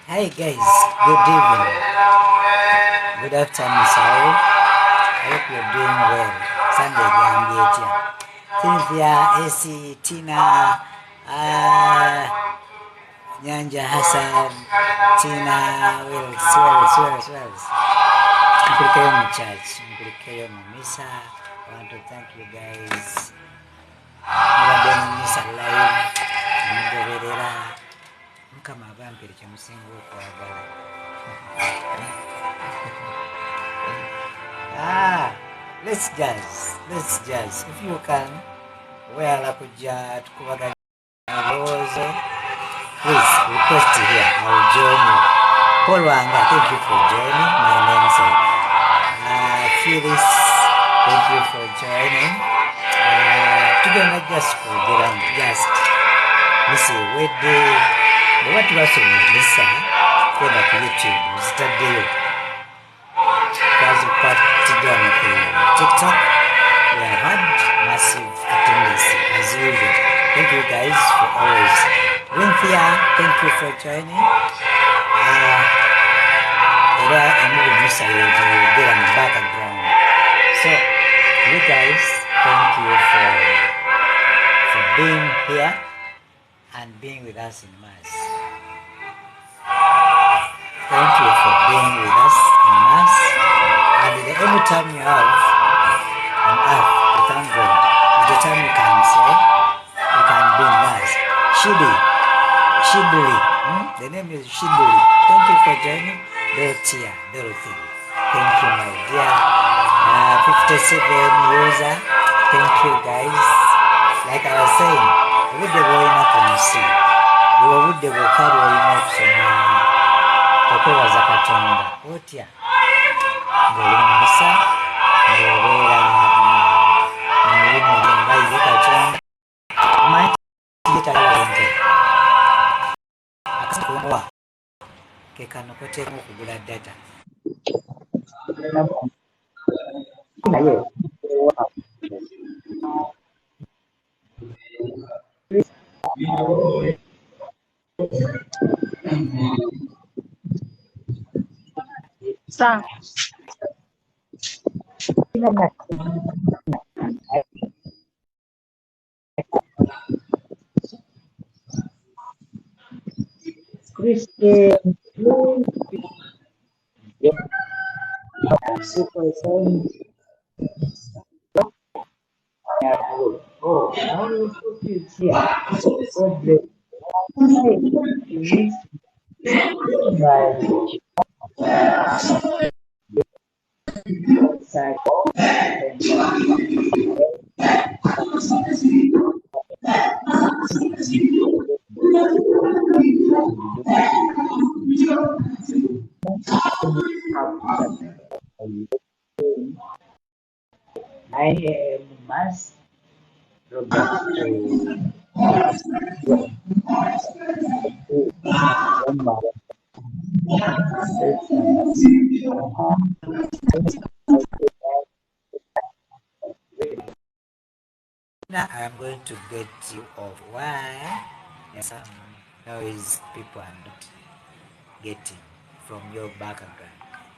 Hi guys, good evening, good afternoon, sorry. I hope you're doing well. Sunday Gambiatia. Cynthia, AC, Tina, Nyanja Hassan, Tina, Wells. Mpulikayo mu church, mpulikayo mu misa. I want to thank you guys. Mubadde mu misa live, mugoberera. Mukama abampere kyemusinga okwagala. Let's jazz. If you can, weyala kujja tukubaganya ebirowoozo. Please request here. I will join you. Paul Wanga, thank you for joining. My namesake. Phyllis, thank you for joining. Tugenda just kwogeramu just misi wedde bweba tubasomye misa kwenda ku YouTube zitaddeyo kwatidde on TikTok. We have had massive attendance as usual. Thank you guys for always. Cynthia, thank you for joining. Era emuli misa yegera mu background. So you guys, thank you for being here and being with us in Mass. Thank you for being with us in Mass. And the only time you have on earth to thank God is the time you can say, you can be in Mass. Shibuli. The name is Shibuli. Thank you for joining. Dorothy. Thank you, my dear. 57 user. Thank you, guys. Like I was saying, obudde bw'olina ku nsi bwe obudde bwokka bw'olina okusoma okwebaza Katonda otya ng'oli mu misa ng'obeera mu mulimu nga ye Katonda omanyi yetalente akasi kumuwa ke kano koteekamu okugula data naye Christian super saying how you put it here so the Mass now I'm going to get you off. Why? Some noise people are not getting from your background.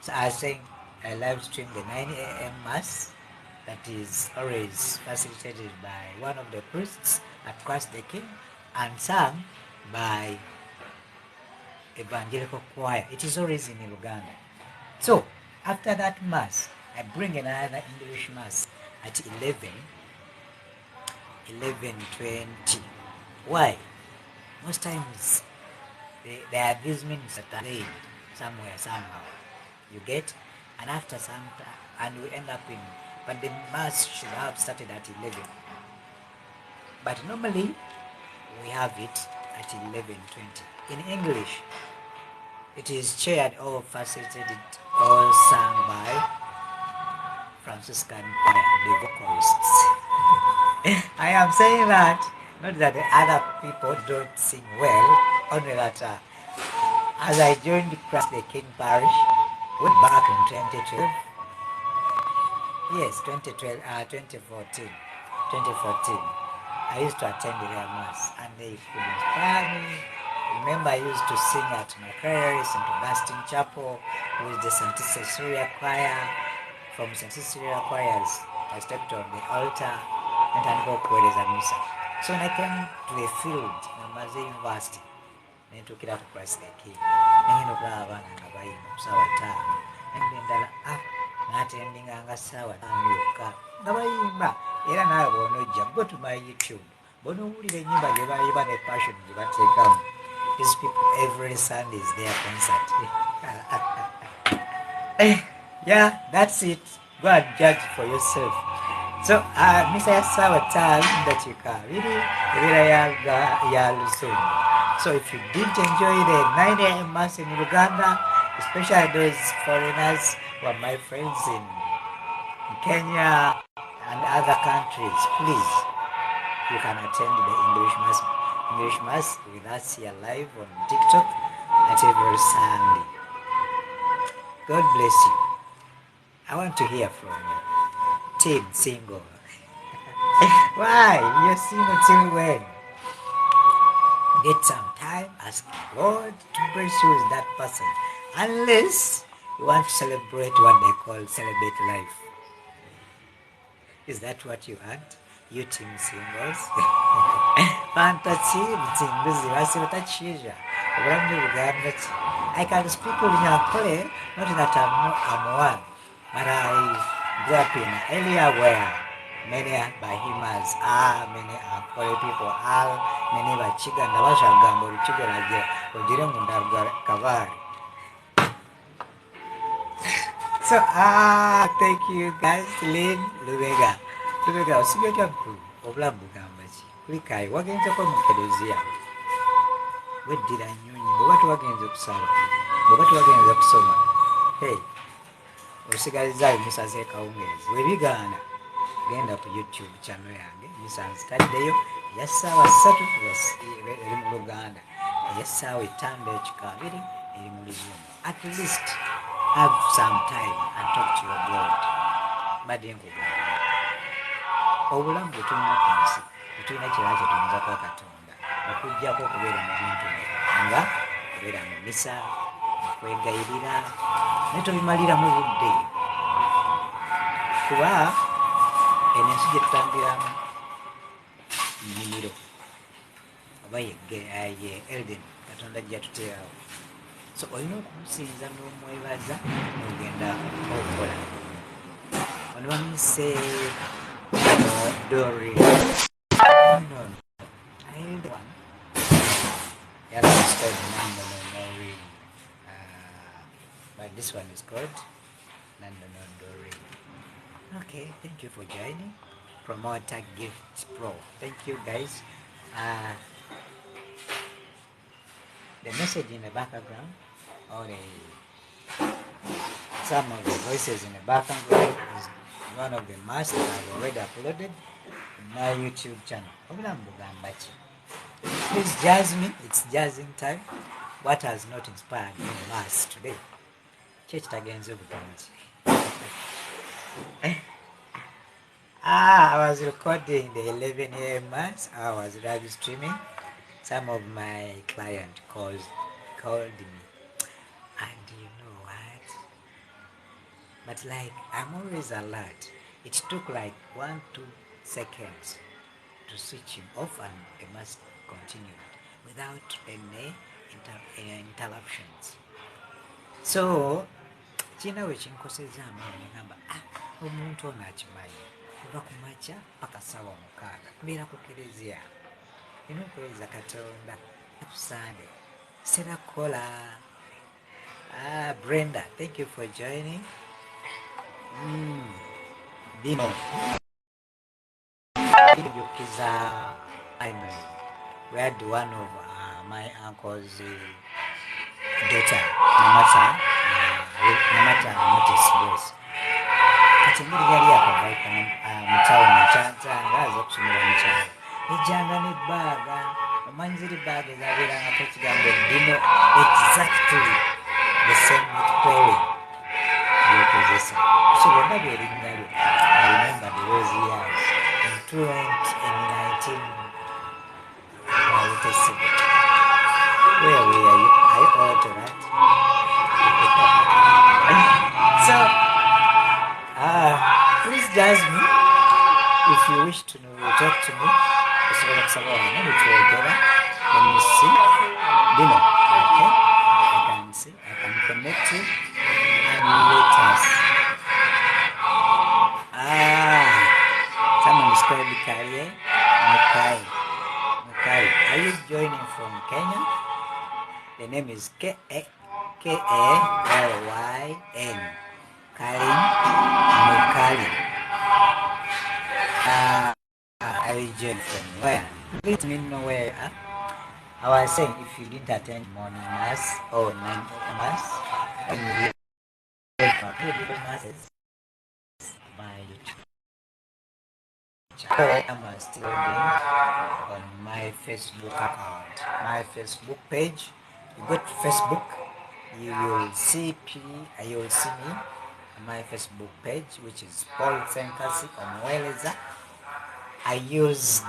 So I was saying I live stream the 9 a.m. Mass that is always facilitated by one of the priests at Christ the King and sung by evangelical choir. It is always in Uganda. So after that Mass, I bring another English Mass at 11:20. Why? Most times there are these minutes that are laid somewhere, somehow. You get? And after some time, and we end up in, but the Mass should have started at 11. But normally, we have it at 11:20. In English, it is chaired or facilitated or sung by Franciscan choir, the vocalists. I am saying that, not that the other people don't sing well, only that as I joined Christ the King Parish, way back in 2012, yes, 2014, I used to attend their Mass and they could inspire me Remember, I used to sing at my prayers, St. Augustine Chapel, with the St. Cecilia Choir. From St. Cecilia Choirs, I stepped on the altar and I go Omuweereza Misa. So when I came to the field, Namaze University, I took it out to Christ the King. And you know, endala natendinga nga ssaawa ttaano yokka nga bayimba era naawe bw'onojja go to my YouTube bw'onoowulira ennyimba gye bayiba ne passion gye bateekamu. These people every Sunday is their concert. Yeah, that's it. Go and judge for yourself. So misa ya ssaawa ttaano ndakiika abiri ebeera ya Lusongo. So if you didn't enjoy the 9 a.m. Mass in Uganda, especially those foreigners who are my friends in Kenya and other countries, please, you can attend the English Mass with us here live on TikTok at every Sunday. God bless you. I want to hear from you. Team single. Why? You're single till when? Get some time, ask God to bless you with that person. Unless you want to celebrate what they call celebrate life. Is that what you want? You team singles? Fantasy, mtinguzi, wasi watachisha. I can speak with Nyankole, not that I'm one, but I grew up in an area where many Bahimas are, many Ankole people are, many Bachiga, Navasha Gambo, Chiga, Ojiremunda Kavari. So, thank you guys, Lynn, Lubega, Sibeka, Obla Bugambachi, Likai, Wagenza Komukedozia. What did I know? What Wagens of Sarah? What Wagens of Soma? Hey, Osigazai, Mrs. Ekaunges, we began. Genda ku YouTube channel yange misanzitaddeyo ey'essaawa 3 eri mu Luganda, ey'essaawa 5 ekikaabiri eri mu Luzungu. At least have some time and talk to your God. Badde nkugamba obulamu bwe tulina ku nsi tetulina kirala kye tuyinzako Katonda okuggyako okubeera mu bintu nga okubeera mu misa, okwegayirira naye tobimaliramu budde kuba eno ensi gye tutambiramu nnimiro oba ye Eden Katonda gye yatuteerawo. So olina okumusinza n'omwebaza n'ogenda okukola. Ono bamise Dori. No, I held one. Yeah, it's called Nandonori. But this one is called Nandonori. Okay, thank you for joining. Promoter Gift Pro. Thank you guys. The message in the background or some of the voices in the background is one of the masters I've already uploaded in my YouTube channel. Please jazz me. It's jazzing time. What has not inspired me last today? Church against I was recording the 11 a.m. Mass. I was live streaming. Some of my clients called me. And you know what? But like, I'm always alert. It took like 1-2 seconds to switch him off and the mass continued without any interruptions. So, China wechinkoseza amaanyi ngamba omuntu ono akimanyi kuva ku makya paka ssaawa 6 mbeera ku kereziya nina okuweereza Katonda Sunday. Sera Kola. Brenda, thank you for joining. Dino. We had one of my uncle's daughter, Namata notice voice. Katingiri yali akavaika mutawa mchanta ngaza okusomera mukyalo. Ejjanga n'ebbaaga omanyi ziri bbaaga ezabeerangako ekigambo Dino exactly the same with query byokozesa. So bonna byerinnya lyo. I remember those years in 1997. wish to talk to me, osobola okusaba wano nitwogera. Let me see. Dino. Okay. I can see. I can connect you. And let us. Someone is called Kalie Mukai. Mukai. Are you joining from Kenya? The name is Kalyn. Kalyn Mukali. I will join from where? Please let me know where. I was saying if you didn't attend morning mass or night mass, and you will masses, my channel I'm still doing on my Facebook account, my Facebook page. You go to Facebook, you will see me on my Facebook page, which is Paul Ssenkasi Omuweereza. I use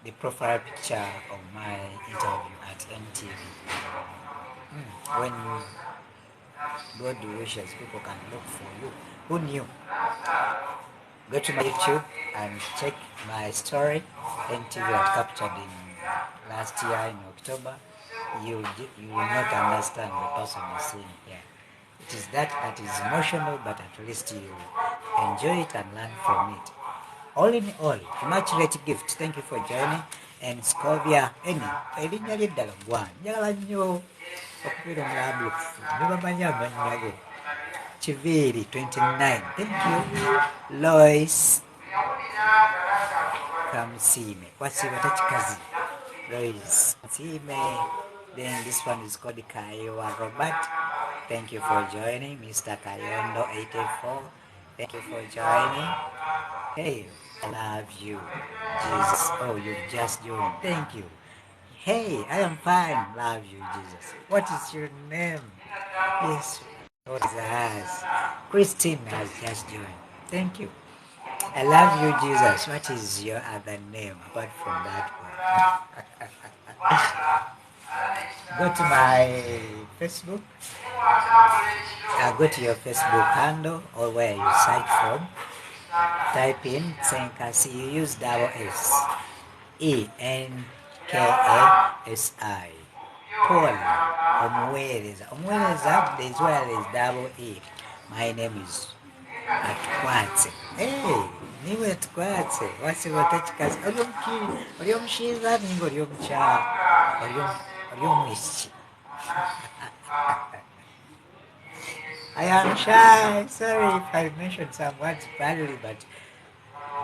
the profile picture of my interview at MTV. When God wishes, people can look for you. Who knew? Go to my YouTube and check my story. MTV had captured in last year in October. You will not understand the person you're seeing here. It is that is emotional, but at least you enjoy it and learn from it. All in all, immaculate gift. Thank you for joining. And Scovia erinnya ly'eddala gwange njagala nnyo okubeera omulabuufu ne bamanyi amannya go. Chiviri 29. Thank you. Lois Kamsime. Wasiba Tachikazi. Lois Kamsime. Then this one is called Kaiwa Robert. Thank you for joining. Mr. Kayondo 84. Thank you for joining. Hey, I love you. Jesus. Oh, you just joined. Thank you. Hey, I am fine. Love you, Jesus. What is your name? Yes. What is ours? Christine has just joined. Thank you. I love you, Jesus. What is your other name apart from that one? Go to my Facebook. Go to your Facebook handle or where you search from. Type in Ssenkasi. You use double S. Enkasi. Paul Omuweereza. Omuweereza is where there is double E. My name is Atkwatse. Hey, niwe Atkwatse. Wasiba Tachikazi. Oli omushiiza ninga oli omukyala. Oli omwisiki. I am shy. Sorry if I mentioned some words badly, but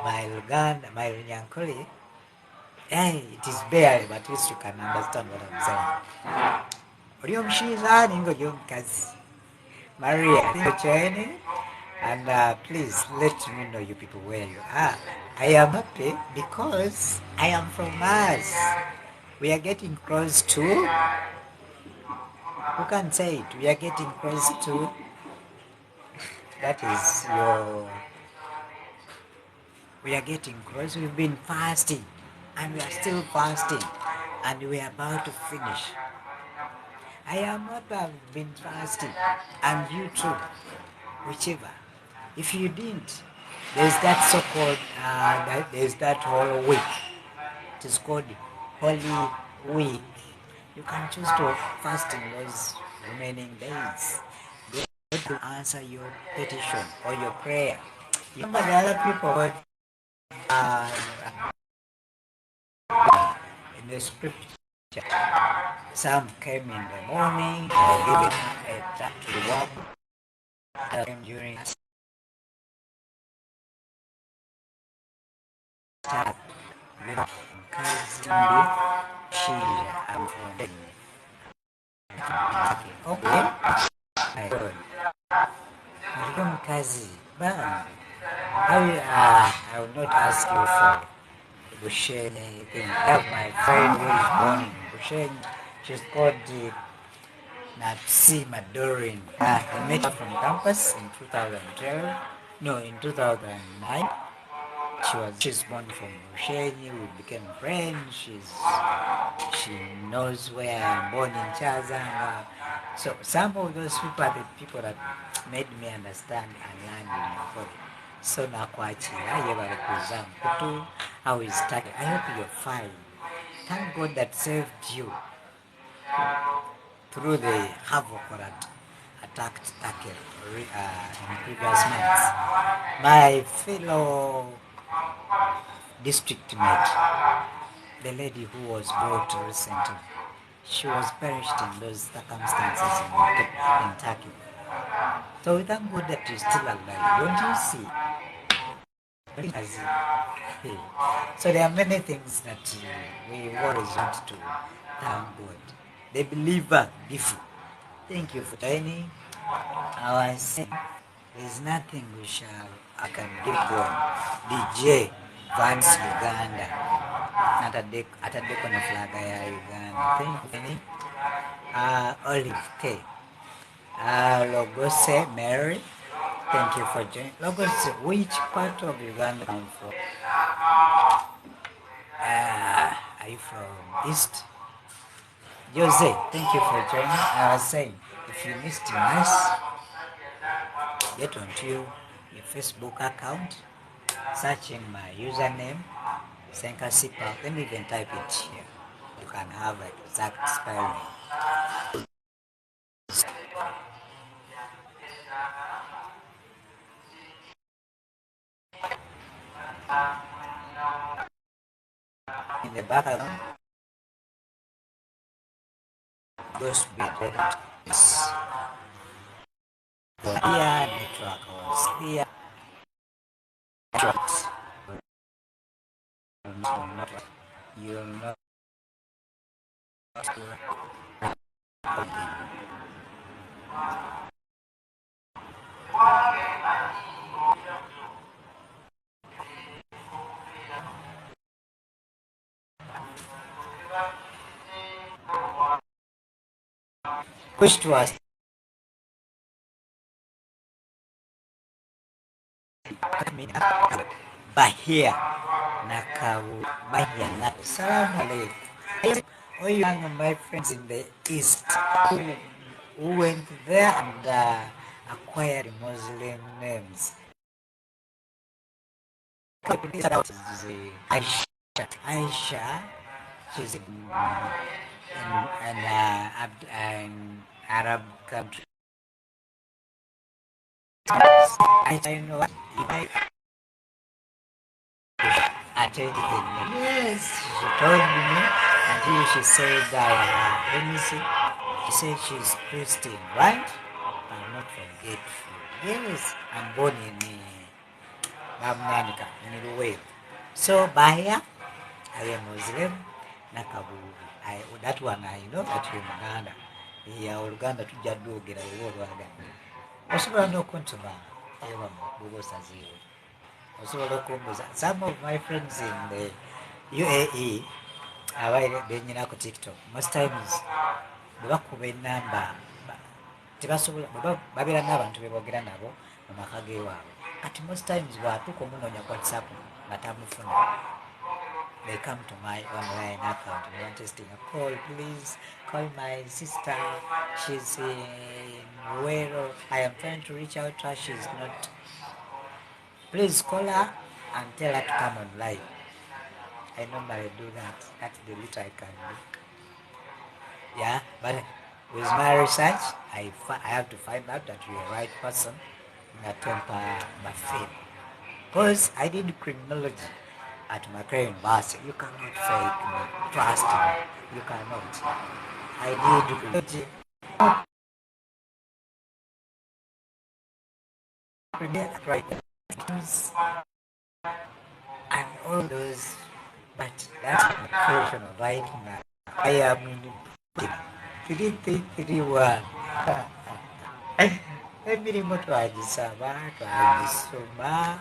my Luganda, my Runyankole, hey, it is barely, but at least you can understand what I'm saying. Oli omushiiza ninga oli omukazi. Maria, thank you for joining. And please let me know, you people, where you are. I am happy because I am from Mars. We are getting close to, who can say it? We are getting close to, that is your, we are getting close. We've been fasting and we are still fasting and we are about to finish. I am happy I've been fasting and you too, whichever. If you didn't, there's that so-called, there's that whole week. It is called Holy Week. You can choose to fast in those remaining days. God will answer your petition or your prayer. You remember the other people in the scripture. Some came in the morning, giving a time to walk, came during start kazi shija amfoni. Okay. Welcome kazi. Bam. I will not ask you for Bushen anything. I have my friend who is born in Bushen. She's called Napsi Madorin. I met her from campus in 2012. No, in 2009. She's born from Bushenyi. We became friends. She knows where I'm born in Chazanga. So some of those people are the people that made me understand and learn in Nyakore. So nakwachira yebale kuza mputu. How is Turkey? I hope you're fine. Thank God that saved you through the havoc that attacked Turkey in previous months. My fellow district mate, the lady who was brought recently, she was perished in those circumstances in Turkey. So we thank God that you're still alive. Don't you see? So there are many things that we always want to thank God. The believer before. Thank you for joining. I was saying there's nothing I can give God. DJ Vance Uganda. Atadeko na flaga ya Uganda. Thank you. Olive K. Logose Mary. Thank you for joining. Logose, which part of Uganda are you from? Are you from East? Jose, thank you for joining. I was saying, if you missed nice, get onto your Facebook account, searching my username, Ssenkasi. Let me even type it here. You can have an exact spelling. In the background, goes with this. Here, network was here. You'll not. Which was Bahia Nakau Bahia. Salam alaikum. All young my friends in the East who went there and acquired Muslim names. Aisha, she's in an Arab country. I know if I attended the yes, she told me until she said let me see. She said she's Christian, right? I'm not forgetful. Yes, I'm born in Bamnanika, in Ruweo. So Bahia, I am Muslim, Nakabubi. That one I know that you're Uganda. Yeah, Uganda to Jadu get a word again. Osobola n'okuntuma ewa bubuusa zero. Osobola okumbuuza. Some of my friends in the UAE abaire benyina ku TikTok most times bwe bakuba enamba tebasobola babeera n'abantu beboogera nabo mu maka g'ewaabwe kati most times bw'atuuka omunoonya ku WhatsApp nga tamufuna. They come to my online account and want testing a call, please call my sister. She's in Ruwero. I am trying to reach out to her. She's not. Please call her and tell her to come online. I normally do that. That's the little I can do. Yeah, but with my research, I have to find out that you're the right person in a temper buffet. Because I did criminology at Macquarie University. You cannot fake me. Trust me. You cannot. I did criminology. Right. And all those, but that's my question right now. I am in 331. Emirimo twagisaba twagisoma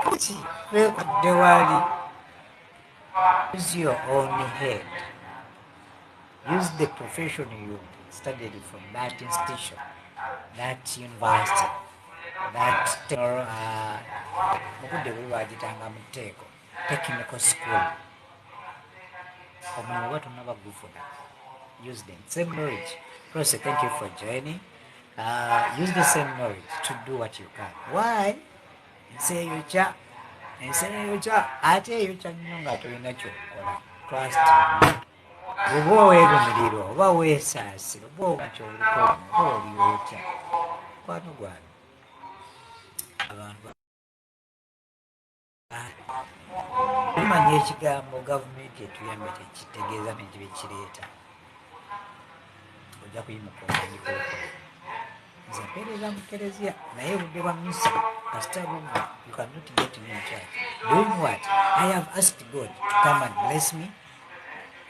kuki twekudde wali. Use your own head. Use the profession you studied from that institution, that university, that mukudde buli bagitanga mu tteeko technical school. Omulimu oba tonnaba gufuna. Use them. Same knowledge. Prose, thank you for joining. Use the same knowledge to do what you can. Why? nseyokya ate eyokya nnyo nga tolina kyokola. Trust oba oweerumirira oba weesaasira oba omukyoluko oba oliyokya kwano gwange abantu tumanya ekigambo gavumenti etuyambe tekitegeeza nekibe kireeta ojja kuyimuka omanyikookola nze mpeereza mu kereziya naye obudde bwa misa kasita bubba you cannot get me in church doing what I have asked God to come and bless me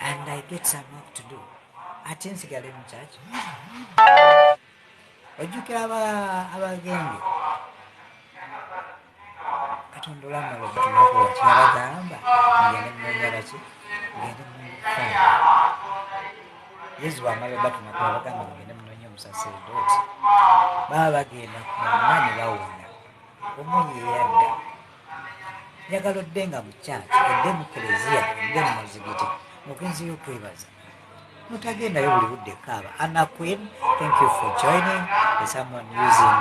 and I get some work to do ate nsigale mu church ojjukira abagenge katonda olamala okutumakola kyabagamba ngende munyalaki ngende mufaayo yesu bamala batumakola bagamba ngende munonya omusaseredooti baba bagenda kumuna ne bawona omuyeyadda njagala odde nga mu church odde mu kereziya odde mu muzigiti mugenziyo okwebaza mutagendayo buli budde kaaba. Anna Queen, thank you for joining. There's someone using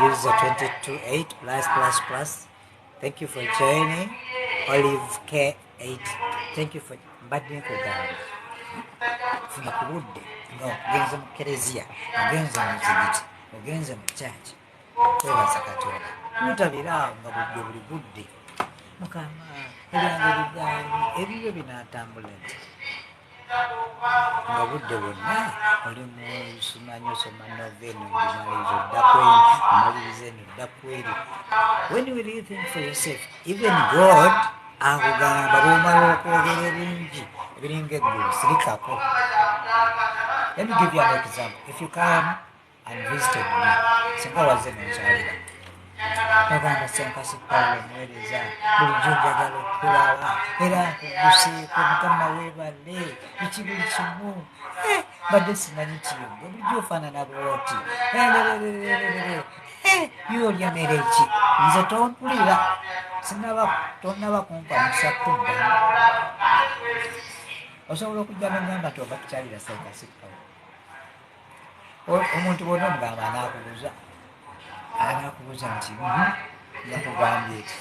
user 228+++. Thank you for joining. Olive K8, thank you for mbadde nkugamba funa ku budde nga ogenze mu kereziya ogenze mu muzigiti ogenze mu church kwebaza katonda mutabiraawo nga budde buli budde mukama ebyange bigaanyi ebibyo binaatambula nti nga budde bwonna oli musimanyi osoma noveno ngimaliriza oddakweri omaliriza eno oddakweri. When you really think for yourself, even God akugamba bwomala okwogera ebingi ebiringa eggulu sirikako. Let me give you an example. If you come and visited me singa wazze nonkyalira bagamba Ssenkasi Paulo Omuweereza bulijjo njagala okulaba era nkuguseeko mukama weebale biki buli kimu badde simanyi kiyongo bulijjo ofaanana bwoti byolya mere ki nze tompulira tonaba kumpa mukisa kuddamu osobola okujja nogamba nti oba tukyalira Ssenkasi Paulo omuntu bwonna omugamba anakubuuza nti yakugambye eki.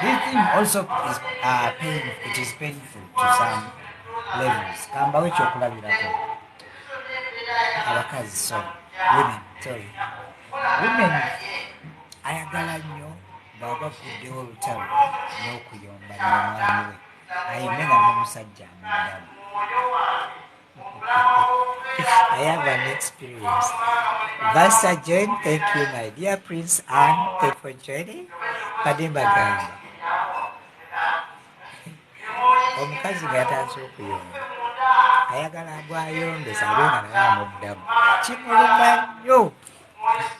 This thing also is it is painful to some levels. Kambawo ekyokulabirako abakazi women ayagala nnyo baba kuddewo olutalo n'okuyomba n'omwami we ayime nga n'omusajja amuddamu. I have an experience. Vasa join, thank you my dear Prince Anne, thank you for joining. Padimba gamba omukazi gataasa okuyomba ayagala agwayombesa abenga naye amuddamu kimuluma nnyo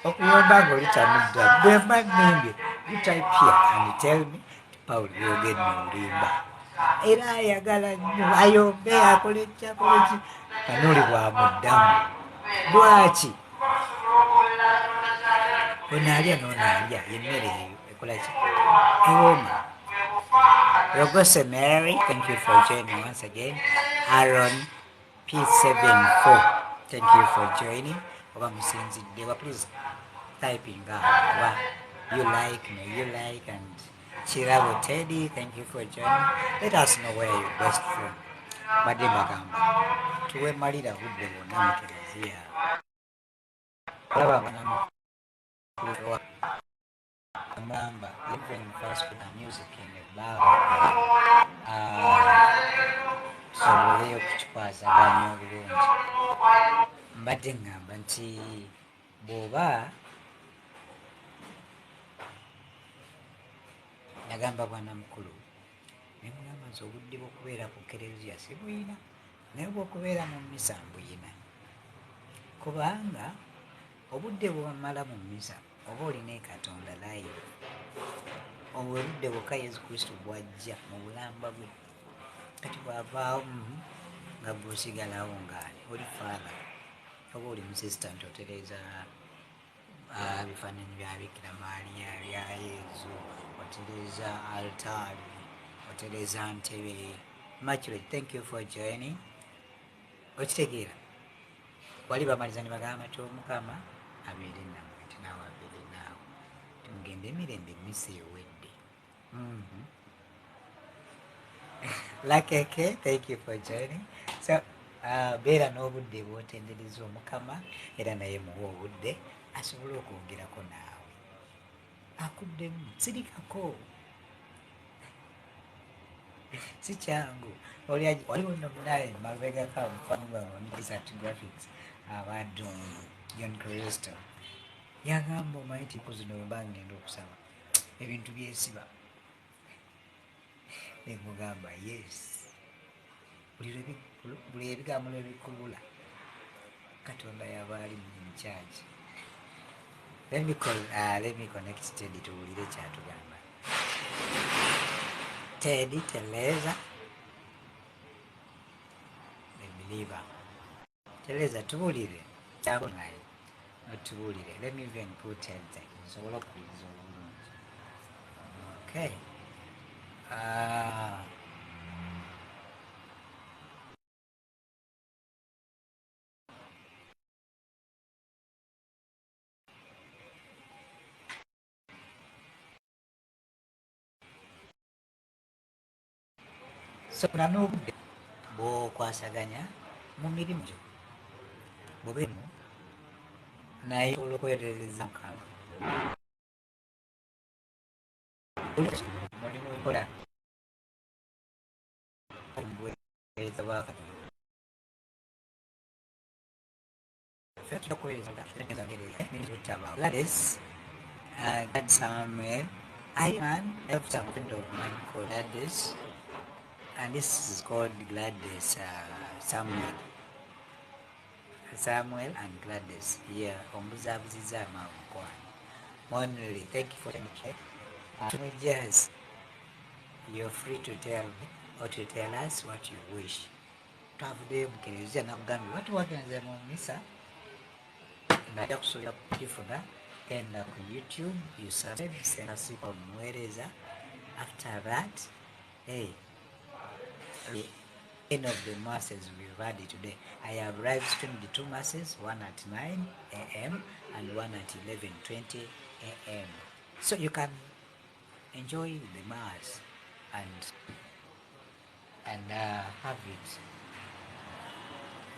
okuyomba ng'oli tamuddamu bwemba nnimbye lutayipya and tell me Paul yogedde olimba era ayagala nnyo ayombe akoleki kanoli bwamuddamu lwaki onaalya noonaalya yemmere eyo ekolaki ewooma. Rogose Mary, thank you for joining once again. Aaron P74, thank you for joining. Oba musinziddewa, please typing out oba you like and Chirabo Teddy, thank you for joining. Let us know where you're best from. Badde bagamba tuwemalira budde bwonna mu kereziya agamba even first with the music in the bar soboleyo okukikwazaganya obulungi. Mbadde ngamba nti bw'oba nagamba bwana mukulu nemugamba nti obudde bw'okubeera ku kereziya sibuyina naye bw'okubeera mu misa mbuyina kubanga obudde bw'omala mu misa oba olina Katonda live obudde bwokka Yesu Kristo bwajja mu bulamba bwe kati bwavaawo nga bw'osigalawo ngaani oli faala oba oli musisita nti otereeza bifaananyi bya Bikira Maaliya bya Yesu otereeza altaari otereeza ntebe Immaculate, thank you for joining. Okitegeera wali bamaliza ne bagamba nti omukama abeere nammwe nti naawe abeere naawe ogende emirembe emisi ewedde. Lakeke, thank you for joining. So beera n'obudde bw'otendereza Omukama era naye muwa obudde asobole okwogerako naawe. Akuddemu sirikako, si kyangu. Waliwo nno munaye mabegako omufaananyi graphics abadungu John Kristo yagamba omanyi tiku zino wemba ngenda okusaba ebintu byesiba. Nemugamba yes, buli ebigambo lwebikulula Katonda yaba ali mu charge. Let me connect Teddy tuwulire kyatugamba. Teddy Tereza the believer. Tereza tuwulire kyabonaye otuwulire. Let me even put Teddy nsobola okuwuliza obulungi. Okay. So n'obudde bw'okwasaganya mu mirimu gyo bubeemu naye osobola okwetereza Mukama. Mulimu okola omuweereza bwa Katonda. Gladys, God Samuel, I have some friend of mine called Gladys, and this is called Gladys Samuel and Gladys. Yeah, Ombuzabuziza Mawukwan. Monly, thank you for telling me. Yes, you're free to tell me or to tell us what you wish. Twavudeyo mukereziya nakugambye batuwagenze mu misa najja kusobola kukifuna genda ku YouTube you subscribe Ssenkasi Omuweereza. After that, hey, the end of the masses we've had it today. I have live streamed the 2 masses, one at 9 a.m. and one at 11:20 a.m. So you can enjoy the mass and have it.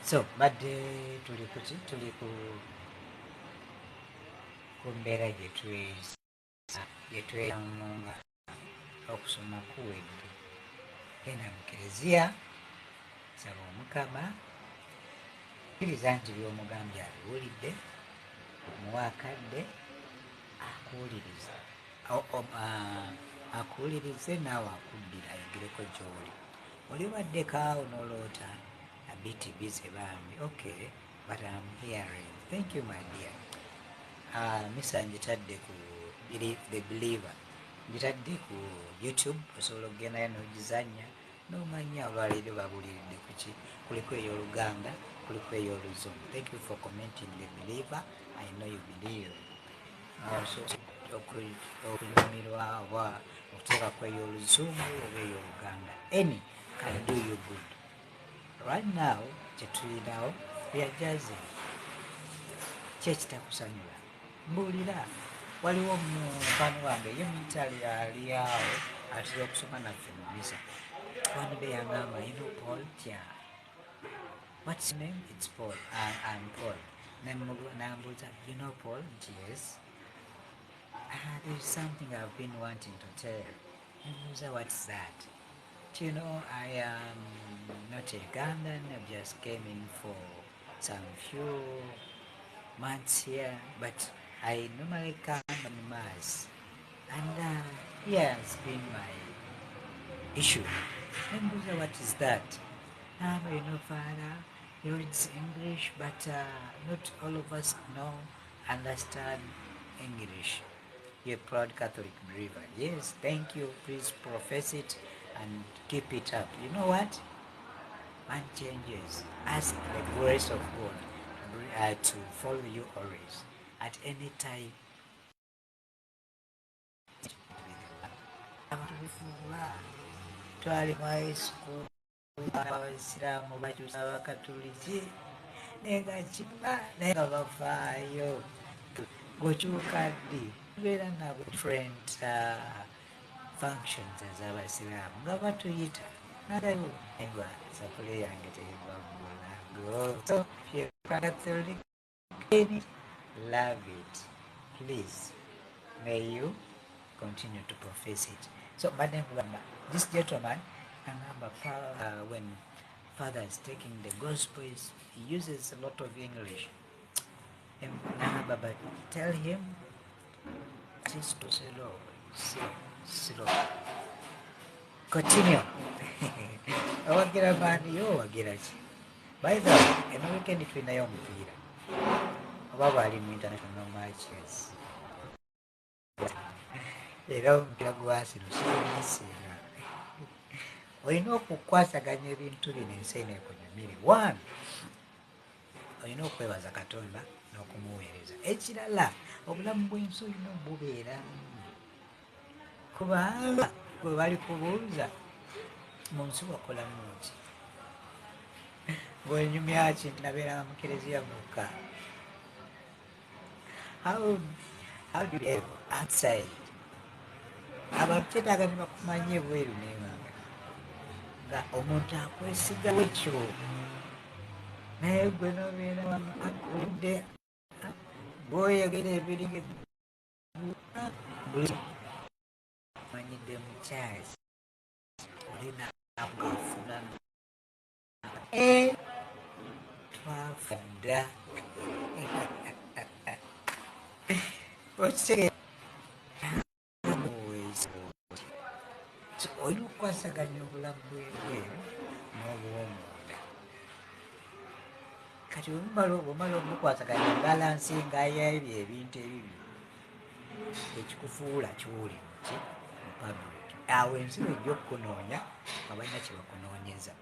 So badde tuli ku mbeera gyetweyamunga okusoma kuwedde. Genda mu kereziya, saba Omukama, kkiriza nti by'omugambye abiwulidde, muwaakadde akuwulirize naawe akuddira ayogereko gy'oli. Oli waddekaawo n'oloota a bit busy bambi. Okay, but I'm hearing. Thank you, my dear. Misa njitadde ku The Believer. Njitadde ku YouTube, osobola okugendayo n'ogizannya n'omanya olwaleero babuliridde ku ki. Kuliko ey'Oluganda, kuliko ey'Oluzungu. Thank you for commenting The Believer. I know you believe. So okunyumirwa oba okuteekako ey'Oluzungu oba ey'Oluganda. Any can do you good. Right now, kyetulinawo we are jazzing. Ki ekitakusanyula? Mbuulira. Waliwo mukwano wange ye Mitali ali awo atera okusoma naffe mu misa. One day yagamba, you know Paul? Yeah. What's your name? It's Paul. I'm Paul. Nambuuza, you know Paul? Yes. There's something I've been wanting to tell you. Nambuuza, what's that? Do you know, I am not a Ugandan. I just came in for some few months here, but I normally come on Mass, and here has been my issue. Nambuuza, what is that? You know, Father, he reads English, but not all of us understand English. You're a proud Catholic believer. Yes, thank you. Please profess it and keep it up. You know what? Man changes. Ask the grace of God to follow you always, at any time. Twali mu high school, Abaisiraamu bakyusa Abakatoliki naye nga kiba naye nga bafaayo. Gokyuka ddi beera na different functions ez'abasiraamu nga batuyita nagayo engwa sapule yange teyibagula so if you Catholic love it, please may you continue to profess it. So madam, this gentleman when father is taking the gospel, he uses a lot of English. But tell him just to slow. Continue. Wagira bani yo wagira ki. By the way, eno weekend tulinayo omupiira. Oba bali mu international matches. Era omupiira gwasirusiina. Olina okukwasaganya ebintu bino ensi eno ekunyumire. One, olina okwebaza Katonda n'okumuweereza. Ekirala, obulamu bw'ensi olina obubeeramu. Kubanga bwe bali kubuuza mu nsi wakolamu ki? Bwenyumya ki nti nabeeranga mu kereziya mukka. How do you live outside? Abantu kyetaaga ne bakumanya ebweru n'emanga nga omuntu akwesigawo ekyo naye gwe nobeera wamukakuludde bw'oyogera ebiringa buli manyidde mukyasi olina akafuna twafa dda olina okukwasaganya obulamu bwebweru n'obwomunda. Kati bwemala omukwasaganya balansi ngaayebyo ebintu ebibyo ekikufuula kiwuli muki mu public. Awo ensi ejja okukunoonya nga balina kye bakunoonyeza.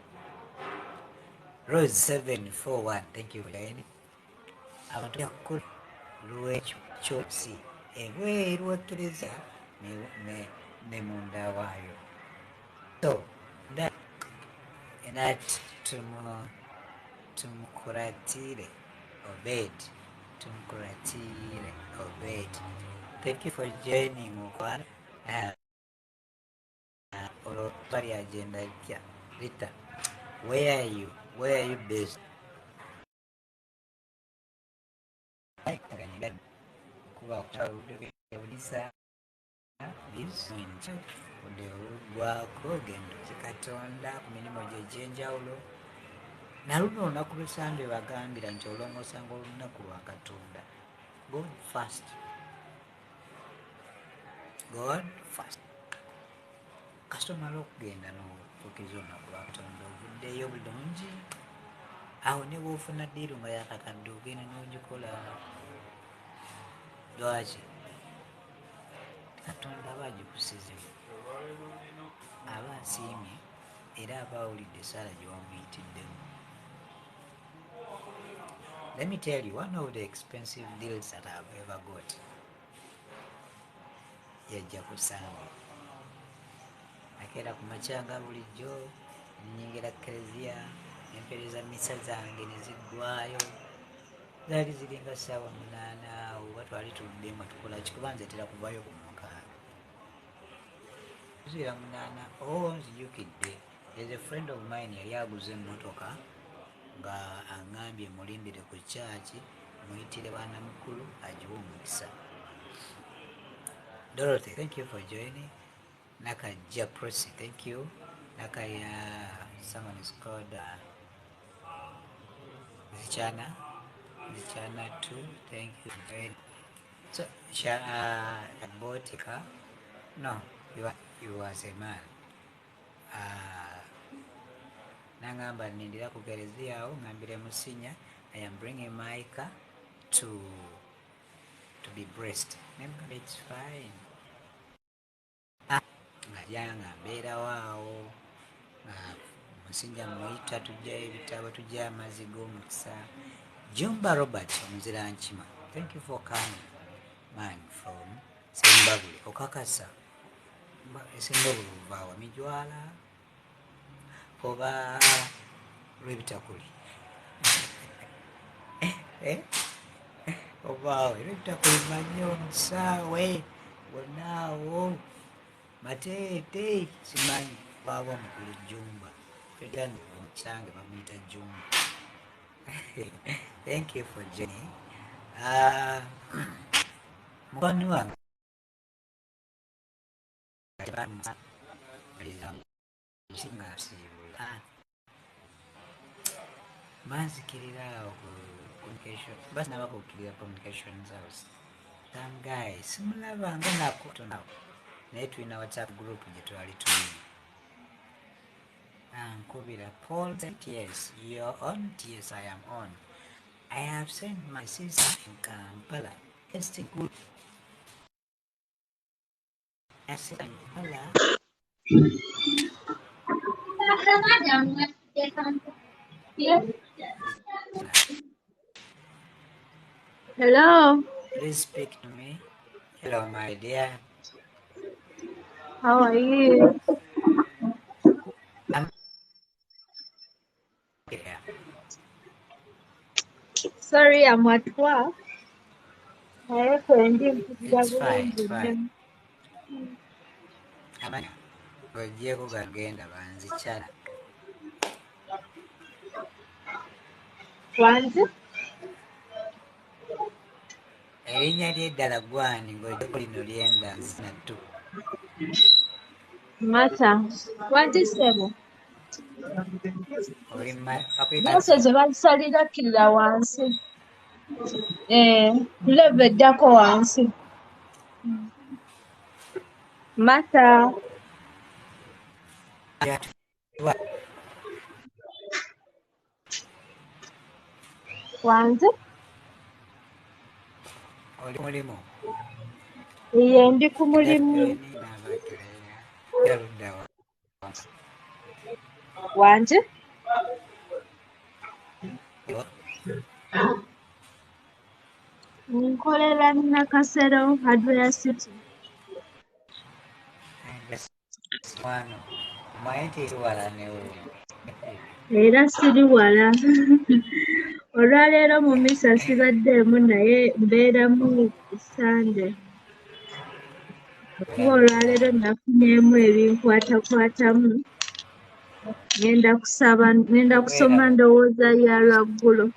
Rose 741, thank you for joining. Abantu yakula lwekyo kyosi ebweru ekkereza ne munda waayo. So that tumukuratire obed. Thank you for joining mukwana. Olopali agenda mpya. Rita, where are you based? Kuba kubuliza gwako genda Katonda ku mirimu gye egy'enjawulo. Na luno olunaku lw'Esande bagambira nti olongosanga olunaku lwa Katonda. God first. Kasita omala okugenda n'otuukiriza olunaku lwa Katonda ovuddeyo bulungi, awo ne bw'ofuna ddiiru nga yakakadde ogenda n'ogikola. Lwaki? Katonda aba agikusizewo, aba asiimye era aba awulidde essaala gye wamuyitiddemu. Let me tell you, one of the expensive deals that I've ever got, yajja ku Sande. Nakeera ku makyanga bulijjo, nyingira kereziya, empeereza misa zange ne ziggwayo. Zaali ziringa ssaawa 8 oba twali tuludde nga tukola ki, kuba nze tera kuvayo ku 6. Tuziira 8, nzijukidde. There's a friend of mine yali aguze emmotoka nga aŋŋambye mulindire ku kyaki muyitire baana mukulu agiwe omukisa. Dorothy, thank you for joining. Nakajja Prosi, thank you. Nakaya, someone is called Zichana too, thank you. So, Botica, no, you was a man. Nangamba nindira kugerezia awo ngambire musinya. I am bringing Micah to be breast. It's fine. Ngajanga mbeera waawo musinya muyita tujja ebitabo tujja amazzi g'omukisa. Jumba Robert Omuzirankima, thank you for coming, man, from Sembabule. Okakasa Sembabule ovaawa Mijwala oba Lwebitakuli? obaawo era ebitakulima nnyo musaawe wonaawo mateete simanyi waaba omukulu jjumba kitange bamuyita jjumba. Thank you for joining. Mukwano wange siŋasiibula banzikirira awo ku communication basi nabakukkirira communications house. Some guy simulaba nga nakutonawo naye tulina whatsapp group gye twali tulina. Nkubira Paul said yes, you're on. Yes, I am on. I have sent my sister in Kampala. It's the good. I said Kampala. Hello. Please speak to me. Hello, my dear. How are you? I'm here. Sorry, I'm at work. It's fine, it's fine. Amanya ogyeko gagenda banzikyala. Wanzi? Erinnya ly'eddala gwani ng'ogyeko lino lyenda nzinattu. Mata. Wanzi sebo. Nase ze basalirakkirira wansi. Leva eddako wansi. Mata. Wanzi? Oli mulimu. Ye ndi ku mulimu. Wanzi? Nkolera Nakasero Hardware City. Era siri wala. Olwaleero mu misa sibaddeemu naye mbeeramu Sande. Kuba olwaleero nafunyeemu ebinkwatakwatamu. Ngenda kusoma ndowooza ya lwaggulo.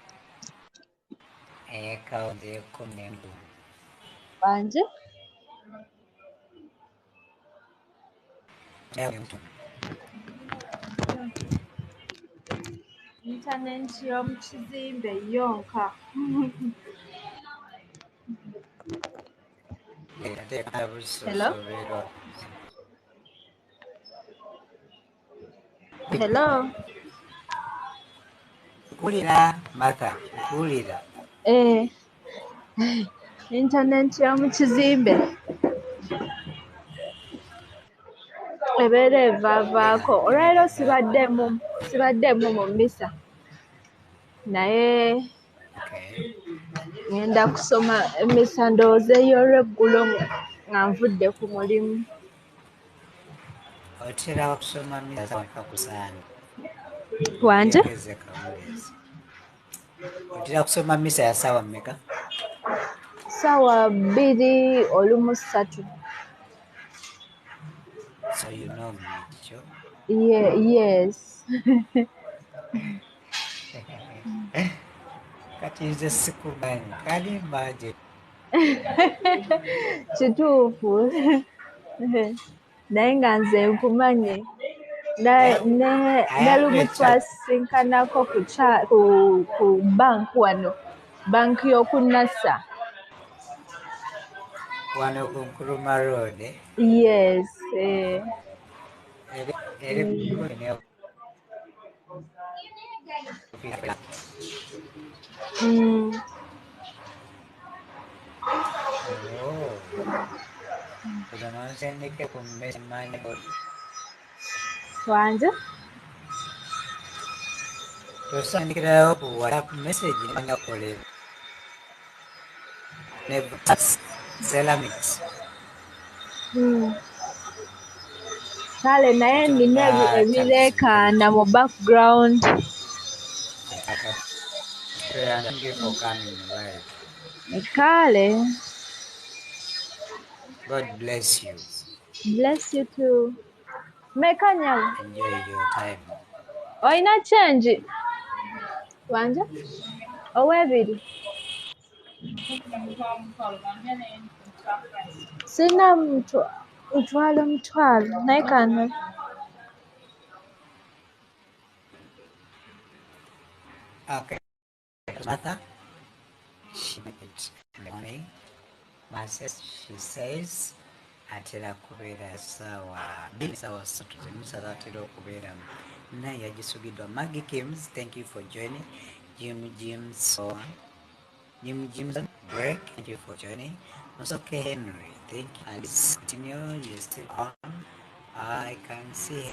Wanje? Intanenti y'omu kizimbe yonka. Hello? Hello? Mpulira Martha, mpulira. Intanenti y'omu kizimbe ebeera evaavaako. Olwaleero sibaddeemu mu mmisa naye ngenda kusoma emmisa ndowooza ey'olweggulo nga nvudde ku mulimu. Otera okusoma mmisa ku Sande? Wanje? Otera kusoma mmisa ya ssaawa mmeka? Ssaawa 2:03. So you know me, Cho? Yes. Kati nze sikumanyi, kali imagine. Kituufu. Naye nga nze nkumanyi. Ne lumu twasinkanako ku banki wano, banki y'okunassa. Wano ku Nkurumah Road. Yes. Wanje? Tosandikirayo ku WhatsApp message nangakolera. Ne ceramics. Kale naye nina ebireekaana mu background. Thank you for coming live. Kale. God bless you. Bless you too. Mekanya. Enjoy your time. Oyina change. Wanja? Owebiri. Sina mutwalo naye kano. Okay. Martha, she made it in the morning. She says, atera kubeera sawa ssatu zemisala atera okubeera naye yagisugidwa. Maggie Kims, thank you for joining. Jim Soan, Jim Break, thank you for joining. Nosoke Henry, thank you. Alice Coutinho, you're still on. I can see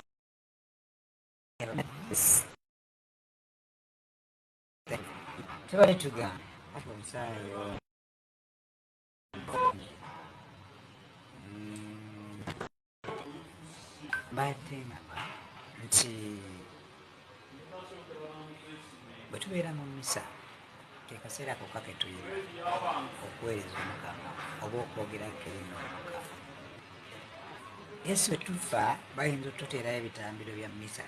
this. Tubale tugamba omusaayi mbadde ngamba nti bwe tubeera mu mmisa ke kaseera kokka ke tuyina okuweereza omukama oba okwogerako erina omukama. Yesu bwe tufa bayinza otuteerayo ebitambiro bya mmisa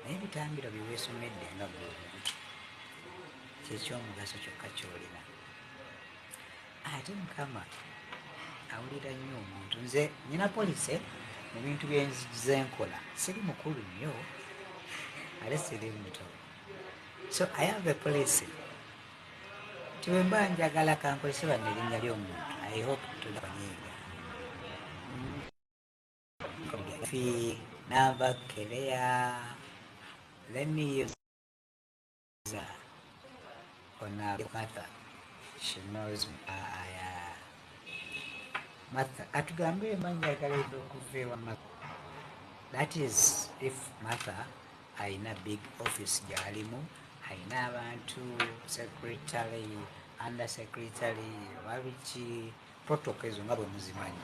naye ebitambiro bye weesomedde nga bw'omuntu kyekyomugaso kyokka kyolina. Ate mukama awulira nnyo omuntu. Nze nyina polisi mu bintu byenzenkola siri mukulu nnyo ate siri muto, so I have a policy. Tiwe mba njagala kankolese bano erinnya ly'omuntu. I hope tunabanyiiga fi nava kelea. Let me use on Martha. She knows Martha. Atugambe manjagala okuvewa Martha. That is if Martha ayina big office gyalimu, ayina abantu secretary, under secretary, babiki protocol ezo nga bwe muzimanyi.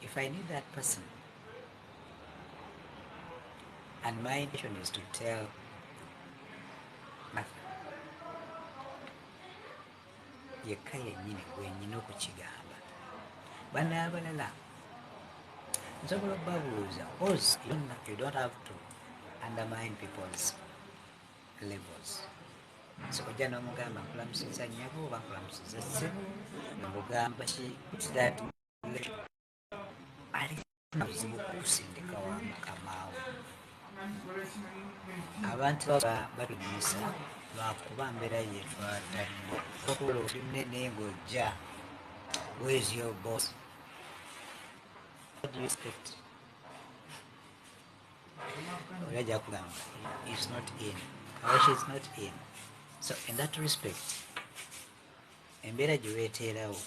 If I need that person and my intention is to tell Martha yekka yennyini gwenyina okukigamba, bana abalala nsobola okubabuuza cause you don't have to undermine people's levels. So ojja n'omugamba nkulamusiza nnyabo oba nkulamusiza ssebo nomugamba ki that alina buzibu okusindika wa mukamaawe. Abantu batugumisa lwakuba mbeera yetwatadde okukola oli munene ng'ojja where's your boss? What do you expect? Olajja kugamba is not in or she's not in. So in that respect embeera gye weeteerawo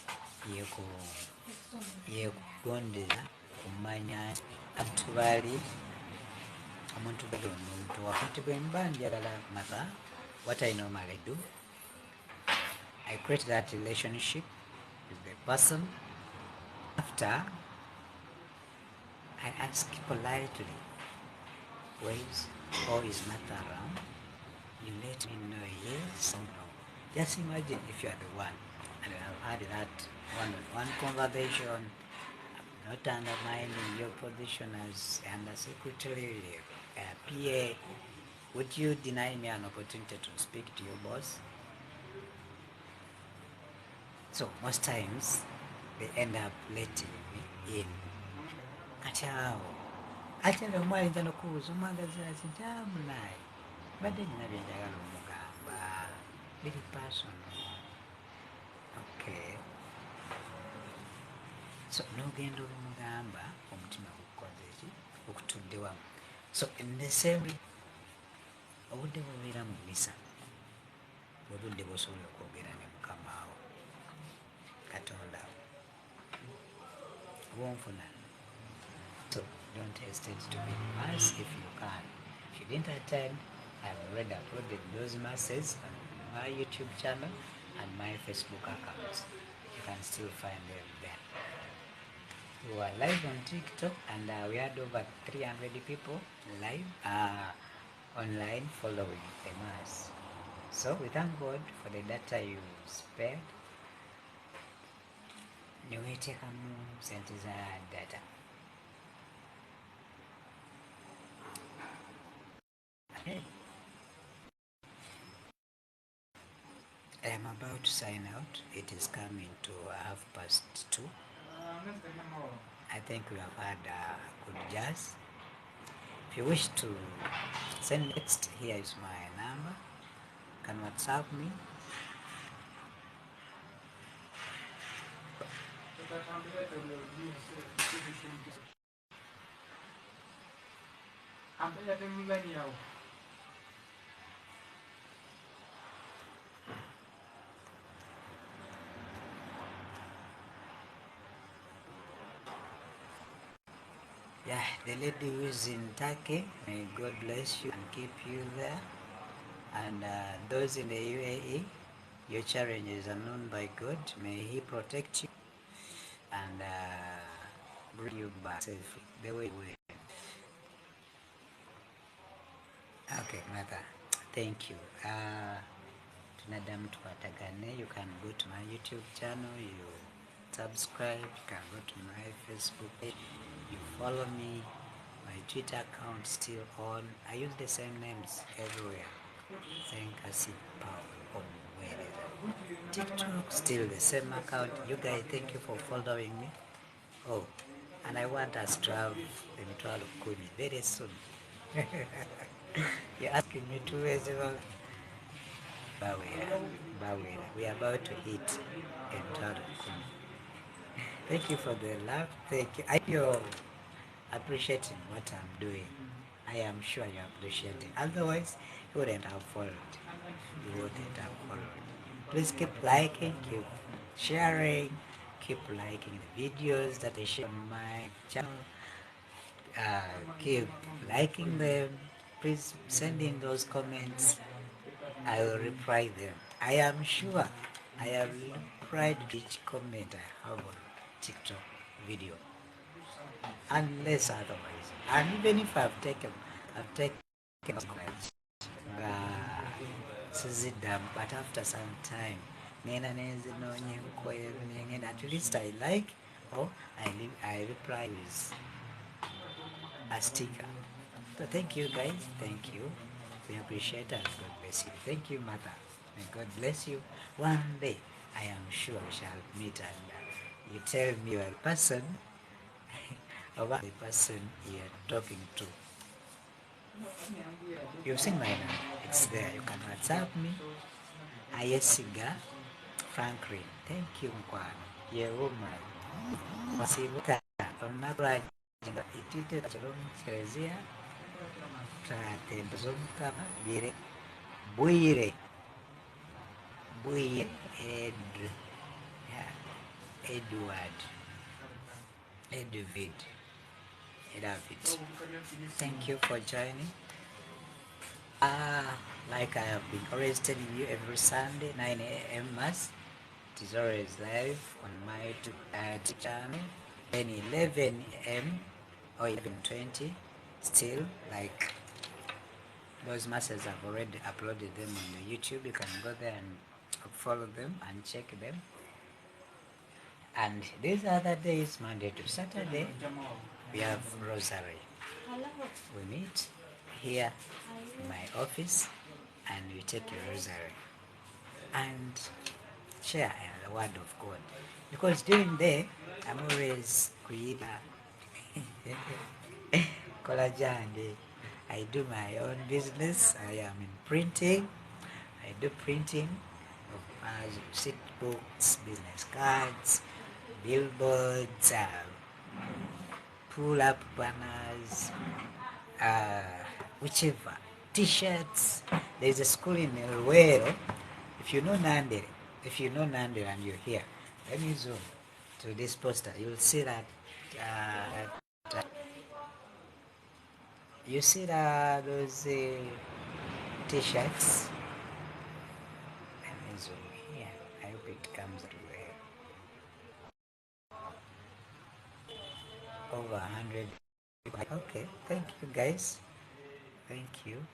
yekugondera kumanya abantu bali omuntu omuntu wakati bwe mba njagala Martha, what I normally do, I create that relationship with the person. After I ask politely, ways or is Martha around? You let me know yes or no. Just imagine if you are the one and I've had that one-on-one conversation. I'm not undermining your position as under secretary, PA. Would you deny me an opportunity to speak to your boss? So most times they end up letting me in. Kati awo ate omwana ayinza n'okubuuza omwagazi ati ntaamu naye badde nina bye njagala omugamba biri personal. Okay, so n'ogenda olumugamba omutima gukoze ki okutudde wamu. So in the same way obudde bubeera mu misa obudde bwosobola okwogera ne mukamaawo Katonda wonfuna. So don't hesitate to be mass if you can. If you didn't attend, I've already uploaded those masses on my YouTube channel and my Facebook accounts. You can still find them there. We are live on TikTok and we had over 300 people live online following the mass. So we thank God for the data you spared. Niweteekamu sente za data. Okay. I am about to sign out. It is coming to 2:30. I think we have had good jazz. If you wish to send text, here is my number. You can WhatsApp me. Yeah, the lady who is in Turkey, may God bless you and keep you there. And those in the UAE, your challenges are known by God. May He protect you and bring you back safely the way you were. Okay, Mother, thank you. Tunadamu tukwatagane. You can go to my YouTube channel, you subscribe, you can go to my Facebook page, you follow me. My Twitter account still on. I use the same names everywhere. Ssenkasi Omuweereza. TikTok still the same account. You guys, thank you for following me. Oh, and I want us to have the Mitwalo Kumi very soon. You're asking me to raise Bawera. We are about to hit Mitwalo Kumi. Thank you for the love. Thank you. You're appreciating what I'm doing. I am sure you appreciate it. Otherwise, you wouldn't have followed. You wouldn't have followed. Please keep liking, keep sharing, keep liking the videos that I share on my channel. Keep liking them. Please send in those comments. I will reply them. I am sure I have replied each comment I have on TikTok video, unless otherwise. And even if I've taken comments, but after some time, at least I like, or I reply with a sticker. So thank you guys, thank you. We appreciate it and God bless you. Thank you, Mother. May God bless you. One day, I am sure we shall meet and you tell me you are a person about the person you're talking to. You've seen my number. It's there. You can WhatsApp me. Ayesiga Franklin. Thank you, Mkwano. Yeuma. Wasibuka. Onakula itite Kerezia. Tratendozomukama. Bwire. Edward. David. Thank you for joining. Like I have been always telling you, every Sunday 9 a.m. mass. It is always live on my channel. Then 11 a.m. or 11:20. Still, like those masses, I've already uploaded them on the YouTube. You can go there and follow them and check them. And these other days, Monday to Saturday, we have Rosary. We meet here in my office and we take a rosary and share the word of God. Because during there, I'm always creating Kolajande. I do my own business. I am in printing. I do printing of sheet books, business cards, billboards, pull-up banners, whichever, t-shirts. There's a school in Omuweereza. If you know Nandere and you're here, let me zoom to this poster. You'll see that you see that those t-shirts. Let me zoom here. I hope it comes to there. Over 100. Okay, thank you guys. Thank you.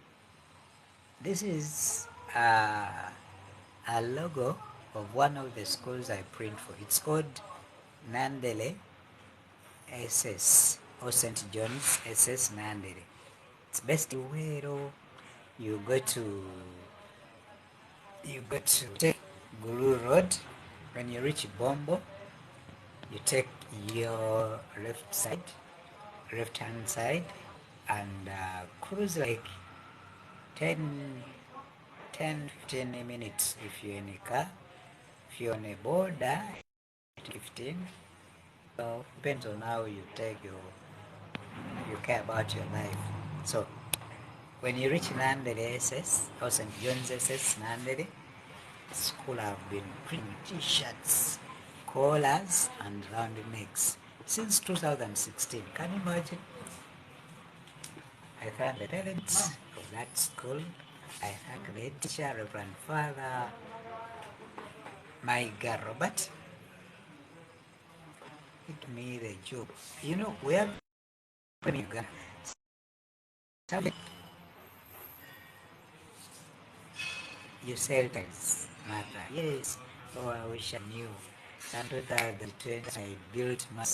This is a logo of one of the schools I print for. It's called Nandele SS or St. John's SS Nandele. It's best Uwero. You go to take Guru Road. When you reach Bombo, you take your left hand side, and cruise like 10 15 minutes if you're in a car. If you're on a border, 15. So depends on how you you care about your life. So when you reach Nandere SS or St. John's SS Nandere, school have been printing t-shirts, collars and round necks since 2016. Can you imagine? I thank the parents of that school. I thank the teacher, Reverend Father, my girl Robert. It me the job. You know, we have you sell things, Martha. Yes. Oh, I wish I knew. In 2020, I built my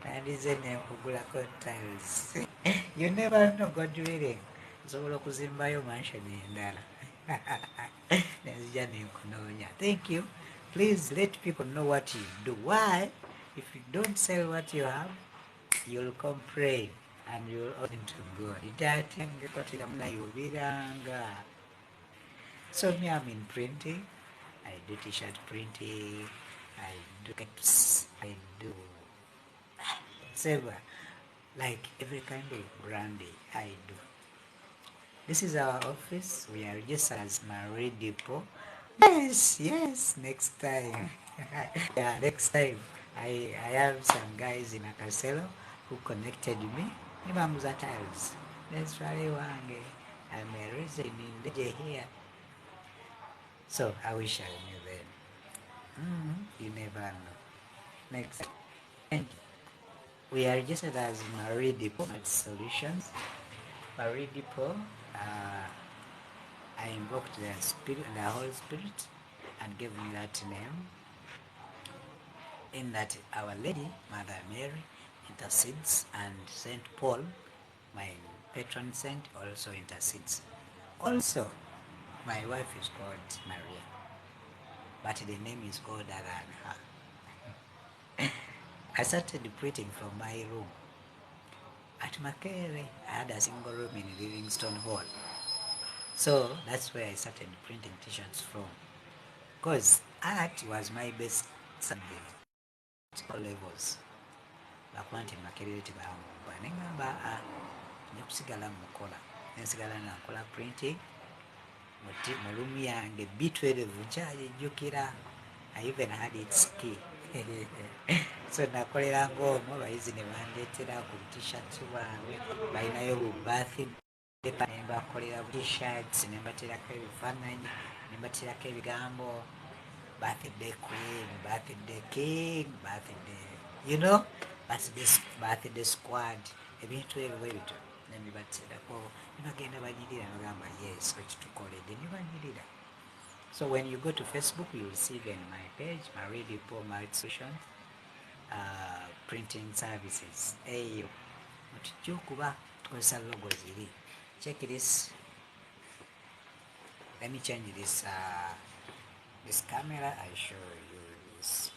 and is a name kugulako tiles. You never know, God willing. Nsobola okuzimbayo mansion endala. Nenzija nenkunoonya. Thank you. Please let people know what you do. Why? If you don't sell what you have, you'll complain and you'll owe to God. So me, I'm in printing. I do t-shirt printing. I do caps. I do whatever. Like every kind of branding I do. This is our office. We are registered as Marie Depot. Yes, next time. Yeah, next time. I have some guys in Akaselo who connected me. Nibamuza tiles. That's really wange. I'm a resident in the here. So I wish I knew then. You never know. Next. And we are registered as Marie Depot Solutions. Marie Depot. I invoked the Holy Spirit, and gave me that name. In that Our Lady, Mother Mary, intercedes, and Saint Paul, my patron saint, also intercedes. Also, my wife is called Maria, but the name is called other than her. I started printing from my room. At Makere, I had a single room in Livingstone Hall. So that's where I started printing t-shirts from. Because art was my best subject at all levels. Bakuba nti Makerere tebamumba ne ngamba nja kusigala mukola. Nensigala nakola printing mu room yange B12 nkyagijjukira. I even had its key. So nakoleranga omwo abayizi ne bandeetera ku t-shirts bwabwe balinayo bu birthday ne mbakolera t-shirts ne mbateerako ebifaananyi ne mbateerako ebigambo birthday queen, birthday king, birthday, birthday squad, ebintu ebyo bwe bityo ne mbibateerako ne bagenda banyirira ne bagamba yes ekitukoledde ne banyirira. So when you go to Facebook, you will see again my page, Marie Depot Solutions, printing services. Eyo mutujja okuba tukozesa logo ziri. Check this. Let me change this this camera. I show you this.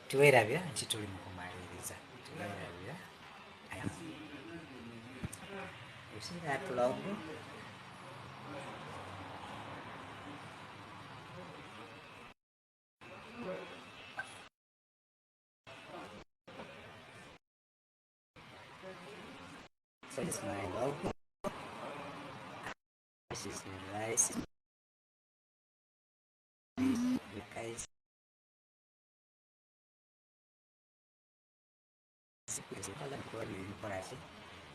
Tuwerabira nti tuli mu kumaliriza. Tuwerabira. You see that logo? So this is my logo. This is the rice. You guys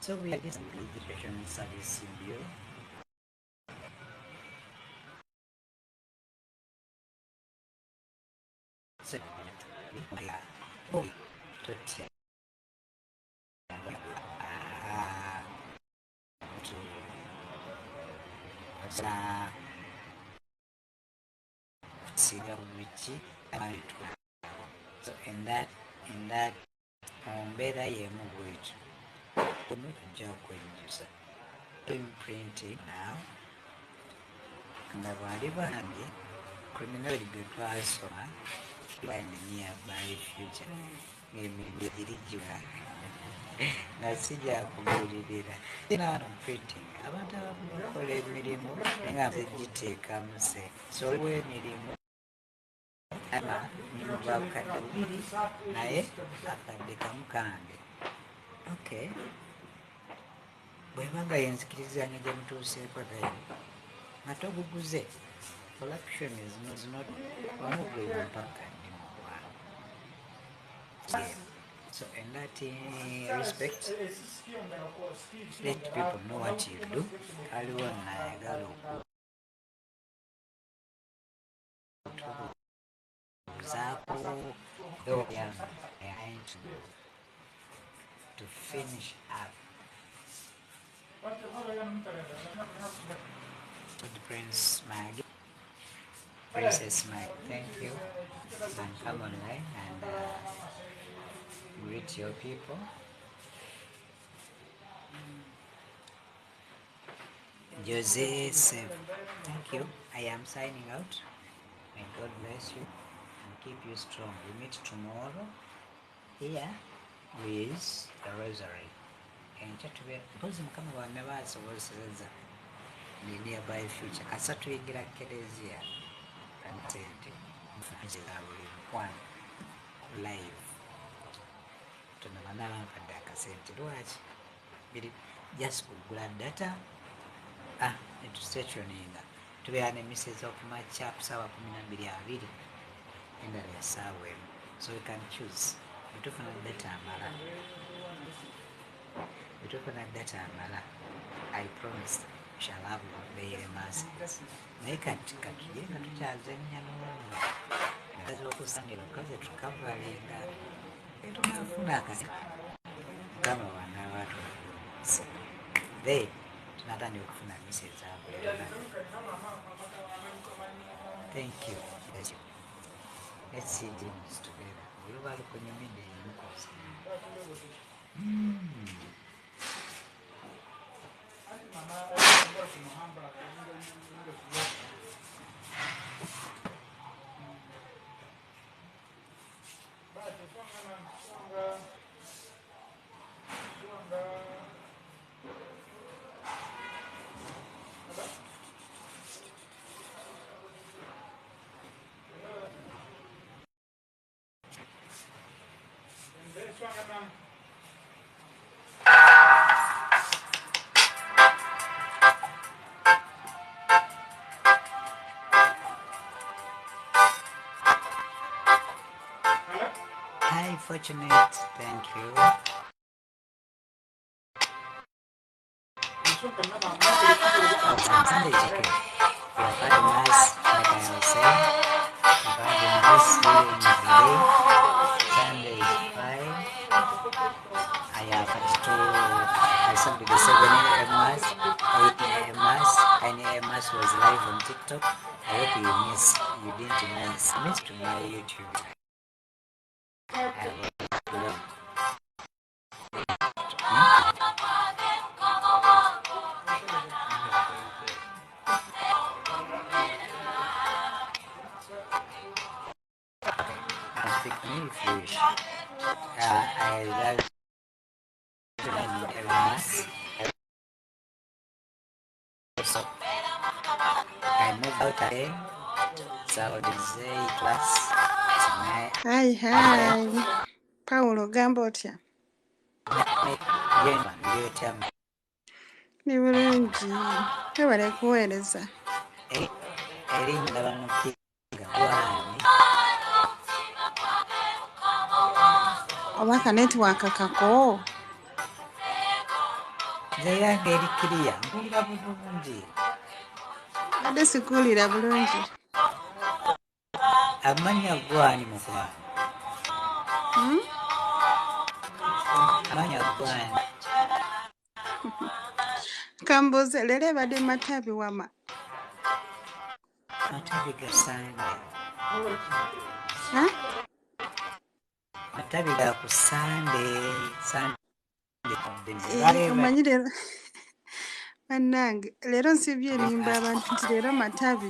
so we have this education service in Bureau. So So in that mbeera y'emu bwetyo ojja kwenyiza imprinting now nga bwali bange criminology gwe twasoma in the nearby future ng'emirimu egirigiwa nga sijja kubuulirira naano printing abantu abamu bakola emirimu nga nze giteekamu se so waliwo emirimu nyumva bukadde bubiri naye akadde kamu kange okay bwebanga yenzikirizanga gye mutuuseeko naye nga toguguze collection is not wamugweba mpaka ndi mugwana. So in that respect, let people know what you do. Aliwo nayagala okuzaako to finish up. Prince Maggie, Princess Maggie, thank you. And come online and greet your people. Jose Sev, thank you. I am signing out. May God bless you and keep you strong. We meet tomorrow here with the Rosary. And because Mukama wa never asoboleseza the nearby future. Kasa tuyingira Kelezia and Tente. One live. Tunamana mpadde akasente lwaki biri just kugula data etustationinga tubeera ne misses okumakya kusaawa 12:20 endala ya saawa emu so we can choose betufuna data amala I promise we shall have daily masses naye kati katuje nga tukyazenya n'olwo okusanyira okaze tukavalinga tunafuna akasi kama wanabantu they tunataka kufuna message hapo. Thank you. Let's see dreams together. We were kwenye mide mkosi. Hi, Fortunate. Thank you. Sunday chicken. You're very nice, like I was saying. Very nice during the day. Sunday is fine. I have I somebody 7 a.m. mass, 8 a.m. mass, 9 a.m. mass was live on TikTok. I hope you didn't miss to my YouTube. Speak to me if you wish. I love every mass. So I moved out again. So this class tonight. Hi. Paulo gamba otya? Ni bulungi. Webale kuweereza. Obaka netiwaaka kako? Nze yange eri kiriya mpulira bulungi. Ade sikuwulira bulungi. Amanya gwani mukwano. Amanya gwani. Kambuze leero ebadde Matabi wama. Matabi ga Sunday. Huh? Matabi ga ku Sunday. Sunday. Omanyi leero bannange leero nsibye enimba abantu nti leero matabi.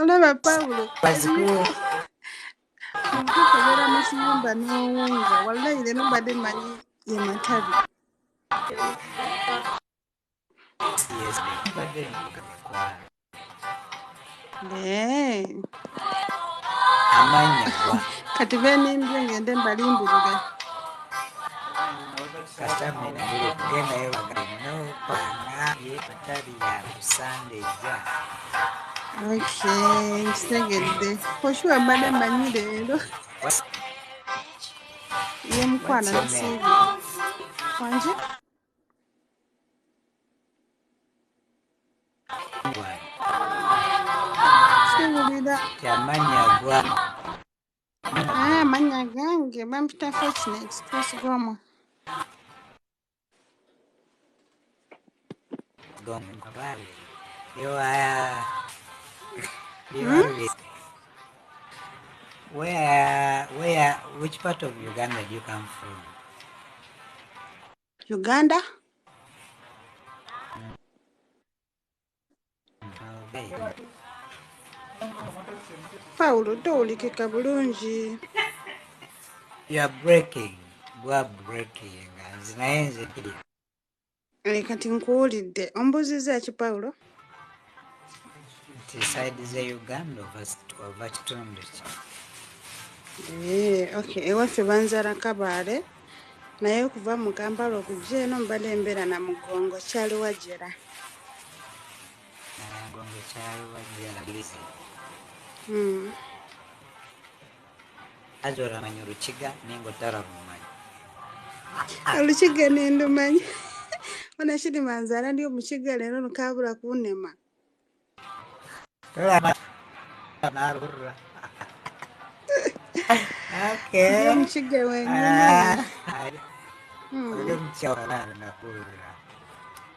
Olaba Pawulo obutuufu obeera mu kiyumba n'owunga wallahi leero mbadde mmanyi ye matabi. Kati beenimbye ngende mbalimbirire. Okay, nkitegedde. Oshuwa mbadde mmanyi leero. Ye mukwana nasiibye. Wanje? Siwulira. Amannya gange bampita Fortunate Twesigomo. Which part of Uganda do you come from? Uganda? Pawulo towulikika bulungi. You are breaking. You are breaking. Kati nkuwulidde. Ombuuzizza ki Pawulo? Tisaidize Uganda oba kitundu ki? Okay, ewaffe banzaala Kabaale naye okuva mu Kampala okujja eno mbadde mbeera na Mugongo kyali Wajjera. Mugongo kyali Wajjera. Aje oramanya Olukiga naye ng'otaralumanyi. Olukiga nendumanyi. Onakiri manzaala ndi Omukiga leero nkaabula kunnema. Okay. Ndi Omukiga wennyini.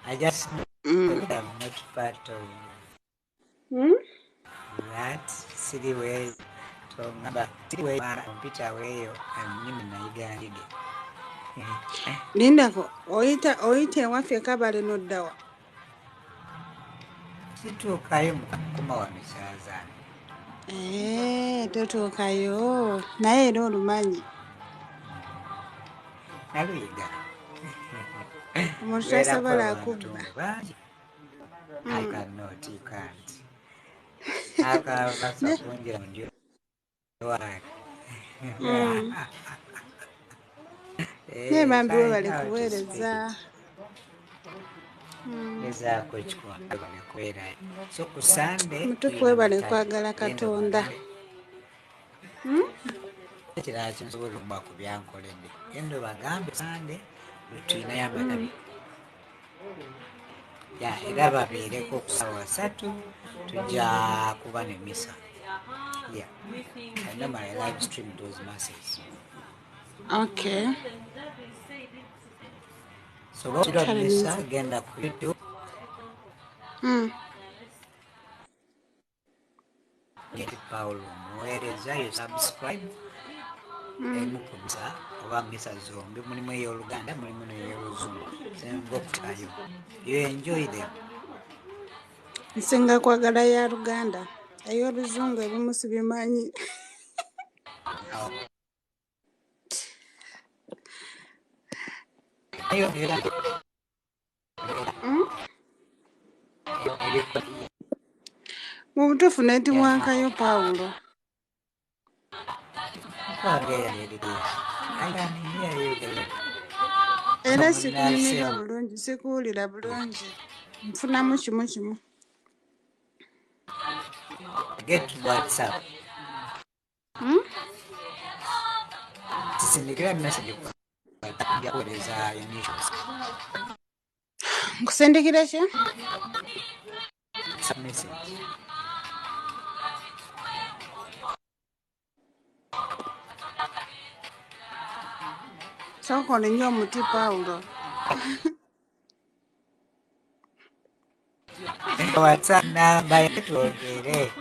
I just know that I'm not part of that city where Peter weyo mimi nayiga. Lindako oyita ewaffe Kabaale n'oddawa. Situukayo mu kakuma wano Kyazaani. Totuukayo naye era olumanyi. Naluyiga. Omuntu tasobola akubba. I cannot, you can't. Akakunjira ndio. Naye bambi we bali kuweereza. Ezaako ekikuba bali kubeera. So ku Sunday Mutuufu we bali kwagala Katonda. Ekirala kinsobola okuba ku byankoledde. Genda obagambe Sunday lwe tulinayo amatabi. Era babeereko ku ssaawa 3 tujja kuba ne misa. I normally live stream those masses. Okay. So bw'okira misa genda ku YouTube. Get Paulo Omuweereza, you subscribe. Emukumisa oba misa zombi mulimu ey'Oluganda mulimu n'ey'Oluzungu. Senga okutayo. You enjoy them. Nsinga kwagala ya Luganda. Ey'Oluzungu ebimu sibimanyi. Mu butuufu neetiwankayo Pawulo. Era sikunyumirwa bulungi, sikuwulira bulungi. Nfunamu kimu. Get WhatsApp. Sindikira message kuweereza initials. Nkusindikira ki? Message. Sokola nnyo omuti Pawulo. WhatsApp namba yetwogere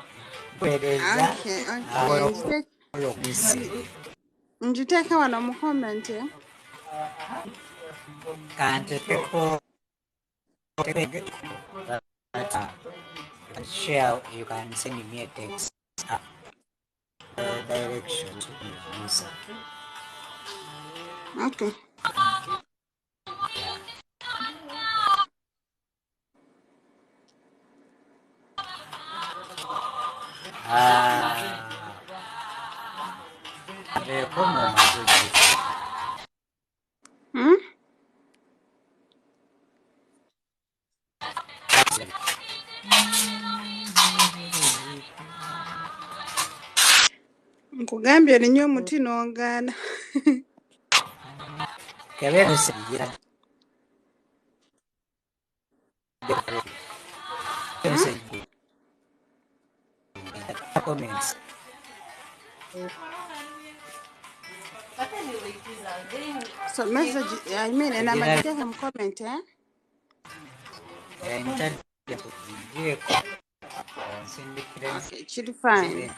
mpeereza Okay. olw'okuyisa Ngiteeke wano mu comment. kantekeko share. You can send me a text direction to user. Okay. Hmm? Nkugambye nnyo omuti n'ogaana. Comments. So message, I mean, and I'm going to comment, eh? Okay, it's fine.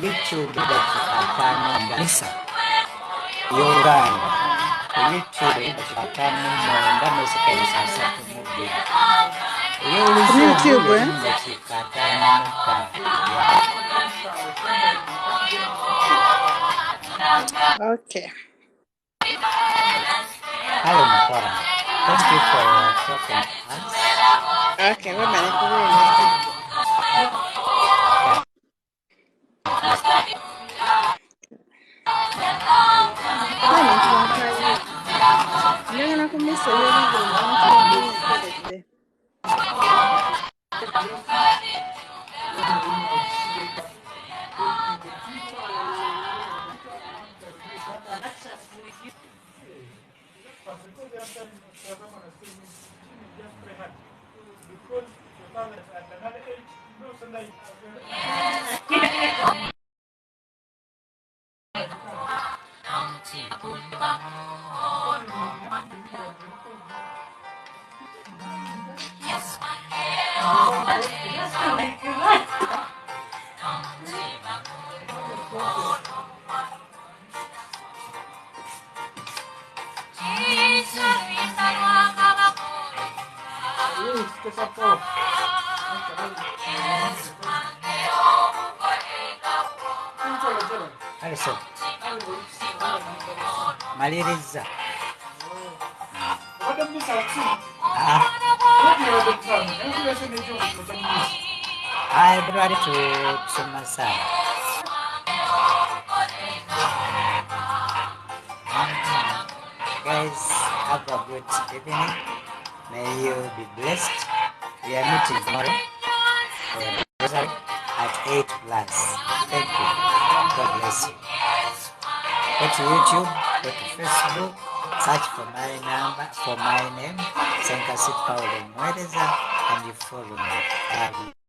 YouTube Lisa Yoranda YouTube YouTube, eh? Okay. Hello, Makora. Thank you for talking to us. Okay, wait a minute. Njagala kumisa ebyobugulu abantu bamuweekedde. Alison Maliriza. I'm ready to massage. Guys, have a good evening. May you be blessed. We are meeting tomorrow at 8 plus. Thank you. God bless you. Go to YouTube, go to Facebook, search for my name, Ssenkasi Omuweereza, and you follow me.